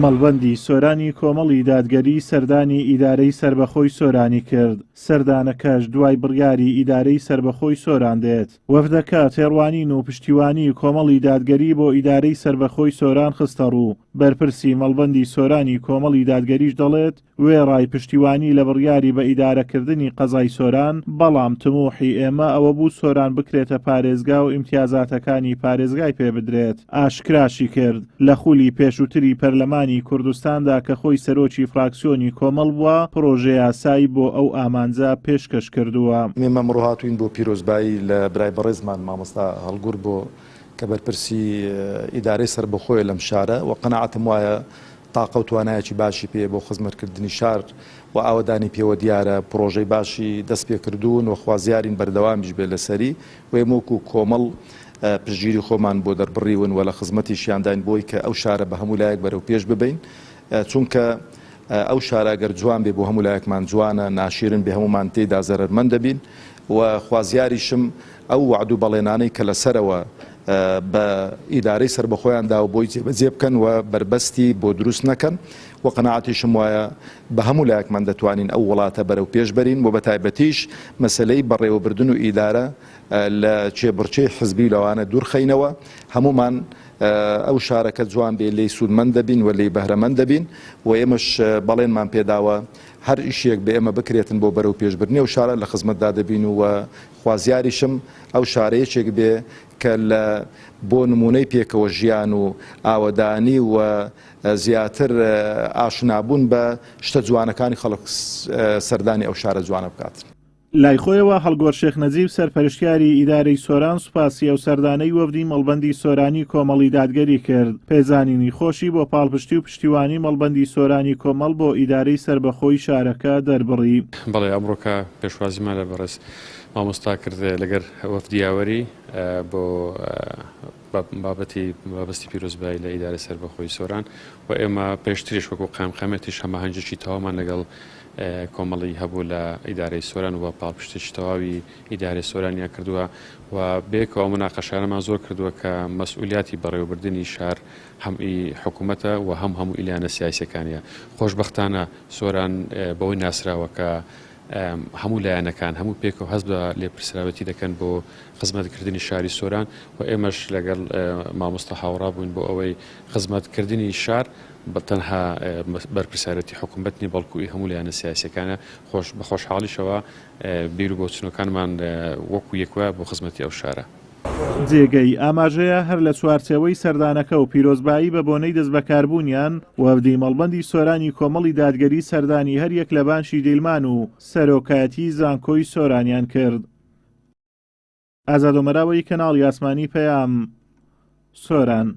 مەڵبەندی سۆرانی کۆمەڵی دادگەری سەردانی ئیدارەی سربەخۆی سۆرانی کرد. سەردانەکەش دوای بڕیاری ئیدارەی سربەخۆی سۆران دێت. وەفدەکە تێڕوانین و پشتیوانی کۆمەڵی دادگەری بۆ ئیدارەی سربەخۆی سۆران خستە ڕوو. بەرپرسی مەڵبەندی سۆرانی کۆمەڵی دادگەریش دەڵێت وێڕای پشتیوانی لە بڕیاری بە ئیدارەکردنی قەزای سۆران، بەڵام تموحی ئێمە ئەوە بوو سۆران بکرێتە پارێزگا و ئیمتیازاتەکانی پارێزگای پێ بدرێت. ئاشکراشی کرد لە خولی پێشووتری پەرلەمانی کوردستاندا کە خۆی سەرۆکی فراکسیۆنی کۆمەڵ بووە پڕۆژە یاسایی بۆ ئەو ئامانجە پێشکەش کردووە. ئێمە ئەمڕۆ هاتووین بۆ پیرۆزبایی لە برای بەڕێزمان مامۆستا هەڵگور بۆ کە بەرپرسی ئیدارەی سەربەخۆیە لەم شارە و قەناعەتم وایە تاقە و توانایەکی باشی پێ بۆ خزمەتکردنی شار و ئاوەدانی پێوە دیارە پرۆژەی باشی دەست پێکردوون و خوازیارین بەردەوامیش بێ لەسەری و ئێمەوەکو کۆمەڵ پشتگیری خۆمان بۆ دەربڕیون و لە خزمەتیشیانداین بۆی کە ئەو شارە بە هەموو لایەک بەرەو پێش ببین، چونکە ئەو شارە گەر جوان بێ بۆ هەموو لایەکمان جوانە، ناشیرن بێ هەمومان تێدا زەرمەند دەبین و خوازیاریشم ئەو وعد و بەڵێنانەی کە لەسەرەوە بە ئیدارەی سربەخۆیاندا و بۆی جێبەجێ بکەن و بربەستی بۆ دروست نەکەن و قەناعەتیشم وایە بە هەموو لایەکمان دەتوانین ئەو وڵاتە بەرەو پێش بەرین و بەتایبەتیش مەسەلەی بەڕێوەبردن و ئیدارە لە چێبڕچەی حزبی لەوانە دوورخەینەوە، هەمومان ئەو شارەکە جوان بێ لێی سوودمەند دەبین و لێی بەهرەمەند دەبین و ئێمەش بەڵێنمان پێداوە هەر ئیشێک بە ئێمە بکرێتن بۆ بەرەو پێشبردنی و شارە لە خزمەتدا دەبین و خوازیاریشم ئەو شارەیەکێک بێ کە لە بۆ نمونەی پێکەوە ژیان و ئاوەدانی و زیاتر ئاشنابوون بە شتە جوانەکانی خەڵک سەردانی ئەو شارە جوانە بکات. لای خۆیەوە هەڵگۆر شێخ نەجیب سەرپەرشتیاری ئیدارەی سۆران سوپاسی ئەو سەردانەی وەفدی مەڵبەندی سۆرانی کۆمەڵی دادگەری کرد. پێزانینی خۆشی بۆ پاڵپشتی و پشتیوانی مەڵبەندی سۆرانی کۆمەڵ بۆ ئیدارەی سربەخۆی شارەکە دەربڕی. بەڵێ ئەمڕۆکە پێشوازیمان لە بەڕێز مامۆستا کردێ لەگەر وەفدیاوەری بۆ بابەتی پیرۆزبایی لە ئیدارەی سربەخۆی سۆران و ئێمە پێشتریش وەکو قامخەمەتیش هەماهەنگێکی تەواومان لەگەڵ کۆمەڵی هەبوو لە ئیدارەی سۆران و پاڵپشتێکی تەواوی ئیدارەی سۆرانیا کردووە و بێکەوە مناقەشانەمان زۆر کردووە کە مەسئولیاتی بەڕێوەبردننی شار هەمی حکوومەتە و هەموو ئیلیانە سیاسەکانیە. خۆشبەختانە سۆران بەوەی ناسراوە کە هەموو لایەنەکان هەموو پێکەوە هەست بە لێپرسراوەتی دەکەن بۆ خزمەتکردنی شاری سۆران و ئێمەش لەگەڵ مامۆستا هاوڕا بووین بۆ ئەوەی خزمەتکردنی شار بە تەنها بەرپرسارەتی حکوومەتنی بەڵکوی هەموو لایەنە سیاسەکانە بە خۆشحاڵیشەوە بیر و بۆچنەکانمان وەکو یەکوە بۆ خزمەتی ئەو شارە. جێگەی ئاماژەیە هەر لە چوارچێوەی سەردانەکە و پیرۆزبایی بە بۆنەی دەست بەکاربوونیان وەفدی مەڵبەندی سۆرانی کۆمەڵی دادگەری سەردانی هەر یەک لە بانشی دیلمان و سەرۆکایەتی زانکۆی سۆرانیان کرد. ئازاد ئۆمەراوی کەناڵی ئاسمانی پەیام، سۆران.